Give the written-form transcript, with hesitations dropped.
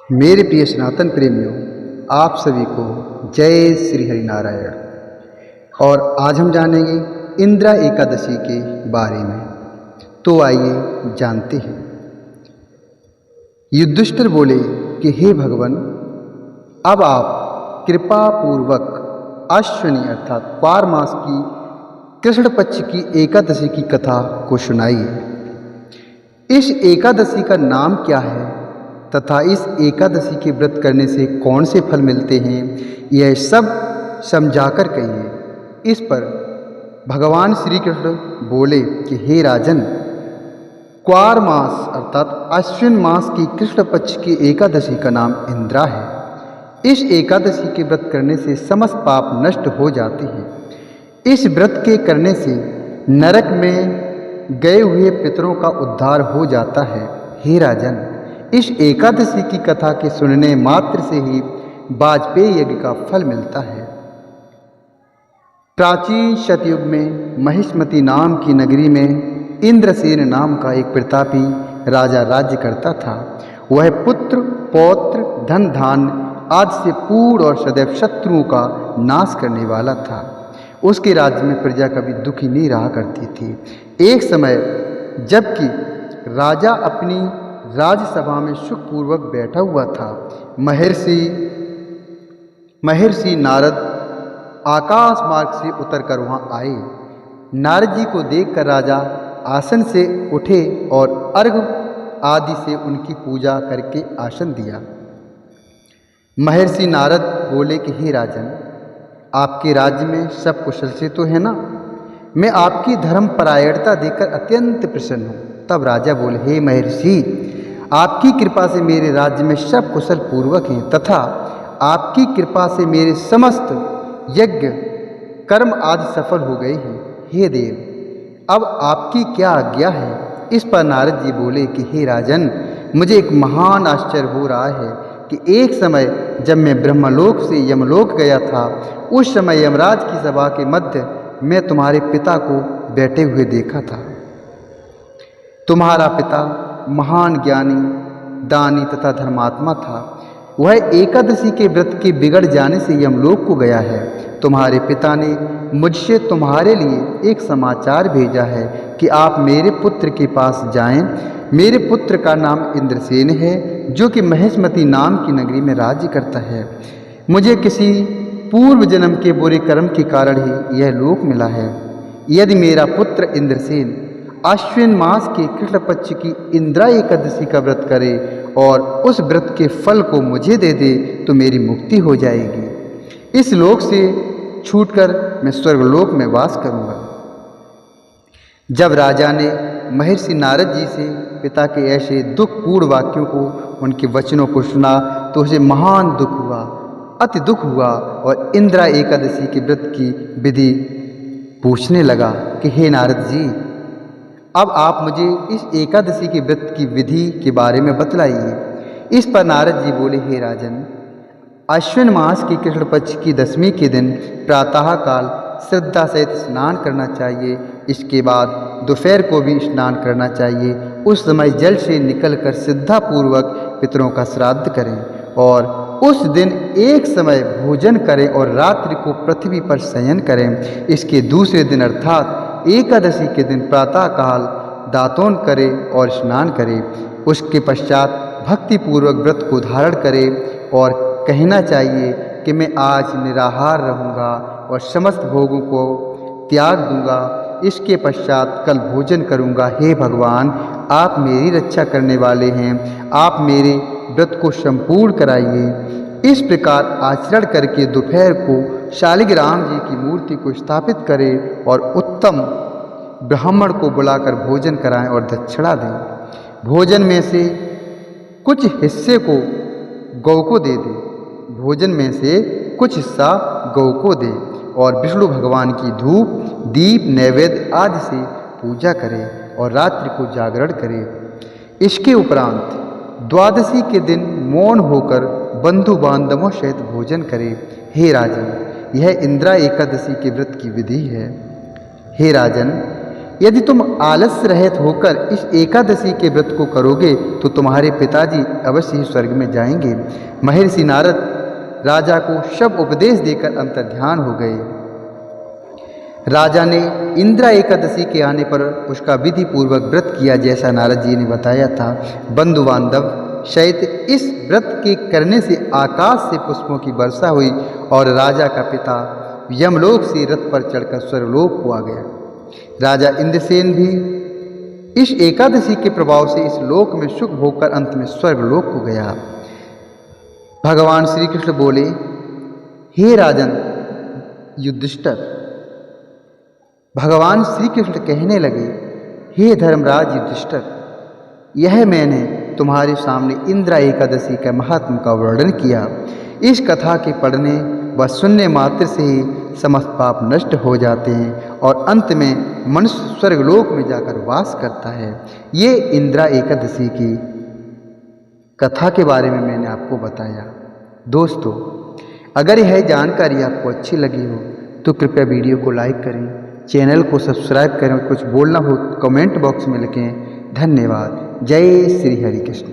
मेरे प्रिय सनातन प्रेमियों, आप सभी को जय श्री हरिनारायण। और आज हम जानेंगे इंदिरा एकादशी के बारे में। तो आइए जानते हैं। युधिष्ठिर बोले कि हे भगवान, अब आप कृपा पूर्वक अश्विनी अर्थात पार मास की कृष्ण पक्ष की एकादशी की कथा को सुनाइए। इस एकादशी का नाम क्या है तथा इस एकादशी के व्रत करने से कौन से फल मिलते हैं, यह सब समझाकर कहिए। इस पर भगवान श्री कृष्ण बोले कि हे राजन, क्वार मास अर्थात अश्विन मास की कृष्ण पक्ष की एकादशी का नाम इंदिरा है। इस एकादशी के व्रत करने से समस्त पाप नष्ट हो जाते हैं। इस व्रत के करने से नरक में गए हुए पितरों का उद्धार हो जाता है। हे राजन, इस एकादशी की कथा के सुनने मात्र से ही वाजपेयी यज्ञ का फल मिलता है। प्राचीन सतयुग में महिष्मती नाम की नगरी में इंद्रसेन नाम का एक प्रतापी राजा राज्य करता था। वह पुत्र पौत्र धन धान्य आदि से पूर्ण और सदैव शत्रुओं का नाश करने वाला था। उसके राज्य में प्रजा कभी दुखी नहीं रहा करती थी। एक समय जबकि राजा अपनी राज्यसभा में सुखपूर्वक बैठा हुआ था, महर्षि नारद आकाश मार्ग से उतरकर वहां आए। नारद जी को देखकर राजा आसन से उठे और अर्घ्य आदि से उनकी पूजा करके आसन दिया। महर्षि नारद बोले कि हे राजन, आपके राज्य में सब कुशल से तो है ना? मैं आपकी धर्म परायणता देखकर अत्यंत प्रसन्न हूँ। तब राजा बोले, हे महर्षि, आपकी कृपा से मेरे राज्य में सब कुशल पूर्वक हैं तथा आपकी कृपा से मेरे समस्त यज्ञ कर्म आदि सफल हो गए हैं। हे देव, अब आपकी क्या आज्ञा है? इस पर नारद जी बोले कि हे राजन, मुझे एक महान आश्चर्य हो रहा है कि एक समय जब मैं ब्रह्मलोक से यमलोक गया था, उस समय यमराज की सभा के मध्य मैं तुम्हारे पिता को बैठे हुए देखा था। तुम्हारा पिता महान ज्ञानी, दानी तथा धर्मात्मा था। वह एकादशी के व्रत के बिगड़ जाने से यमलोक को गया है। तुम्हारे पिता ने मुझसे तुम्हारे लिए एक समाचार भेजा है कि आप मेरे पुत्र के पास जाएं। मेरे पुत्र का नाम इंद्रसेन है, जो कि महिष्मती नाम की नगरी में राज्य करता है। मुझे किसी पूर्व जन्म के बुरे कर्म के कारण ही यह लोक मिला है। यदि मेरा पुत्र इंद्रसेन अश्विन मास के कृष्ण पक्ष की इंदिरा एकादशी का व्रत करे और उस व्रत के फल को मुझे दे दे तो मेरी मुक्ति हो जाएगी। इस लोक से छूटकर मैं स्वर्गलोक में वास करूंगा। जब राजा ने महर्षि नारद जी से पिता के ऐसे दुखपूर्ण वाक्यों को, उनके वचनों को सुना तो उसे महान दुख हुआ, अति दुख हुआ और इंदिरा एकादशी के व्रत की विधि पूछने लगा कि हे नारद जी, अब आप मुझे इस एकादशी के व्रत की विधि के बारे में बतलाइए। इस पर नारद जी बोले, हे राजन, अश्विन मास की कृष्ण पक्ष की दशमी के दिन प्रातः काल श्रद्धा सहित स्नान करना चाहिए। इसके बाद दोपहर को भी स्नान करना चाहिए। उस समय जल से निकलकर श्रद्धापूर्वक पितरों का श्राद्ध करें और उस दिन एक समय भोजन करें और रात्रि को पृथ्वी पर शयन करें। इसके दूसरे दिन अर्थात एकादशी के दिन प्रातः काल दातून करें और स्नान करें। उसके पश्चात भक्तिपूर्वक व्रत को धारण करें और कहना चाहिए कि मैं आज निराहार रहूँगा और समस्त भोगों को त्याग दूंगा। इसके पश्चात कल भोजन करूंगा। हे भगवान, आप मेरी रक्षा करने वाले हैं, आप मेरे व्रत को संपूर्ण कराइए। इस प्रकार आचरण करके दोपहर को शालिग्राम जी की मूर्ति को स्थापित करें और उत्तम ब्राह्मण को बुलाकर भोजन कराएं और दक्षिणा दें। भोजन में से कुछ हिस्से को गौ को दे दें। भोजन में से कुछ हिस्सा गौ को दे और विष्णु भगवान की धूप दीप नैवेद्य आदि से पूजा करें और रात्रि को जागरण करें। इसके उपरांत द्वादशी के दिन मौन होकर बंधु बांधवों सहित भोजन करें। हे राजन, यह इंदिरा एकादशी के व्रत की विधि है। हे राजन, यदि तुम आलस्य रहित होकर इस एकादशी के व्रत को करोगे तो तुम्हारे पिताजी अवश्य ही स्वर्ग में जाएंगे। महर्षि नारद राजा को शब्द उपदेश देकर अंतर्ध्यान हो गए। राजा ने इंद्रा एकादशी के आने पर उसका विधि पूर्वक व्रत किया, जैसा नारद जी ने बताया था। बंधु बांधव शैत इस व्रत के करने से आकाश से पुष्पों की वर्षा हुई और राजा का पिता यमलोक से रथ पर चढ़कर स्वर्गलोक को आ गया। राजा इंद्रसेन भी इस एकादशी के प्रभाव से इस लोक में सुख भोगकर अंत में स्वर्गलोक को गया। भगवान श्री कृष्ण बोले, हे राजन युधिष्ठिर। भगवान श्री कृष्ण कहने लगे, हे धर्मराज युधिष्ठिर, यह मैंने तुम्हारे सामने इंद्रा एकादशी के महात्म का वर्णन किया। इस कथा के पढ़ने व सुनने मात्र से ही समस्त पाप नष्ट हो जाते हैं और अंत में मनुष्य स्वर्गलोक में जाकर वास करता है। ये इंद्रा एकादशी की कथा के बारे में मैंने आपको बताया। दोस्तों, अगर यह जानकारी आपको अच्छी लगी हो तो कृपया वीडियो को लाइक करें, चैनल को सब्सक्राइब करें। कुछ बोलना हो कमेंट बॉक्स में लिखें। धन्यवाद। जय श्री हरि कृष्ण।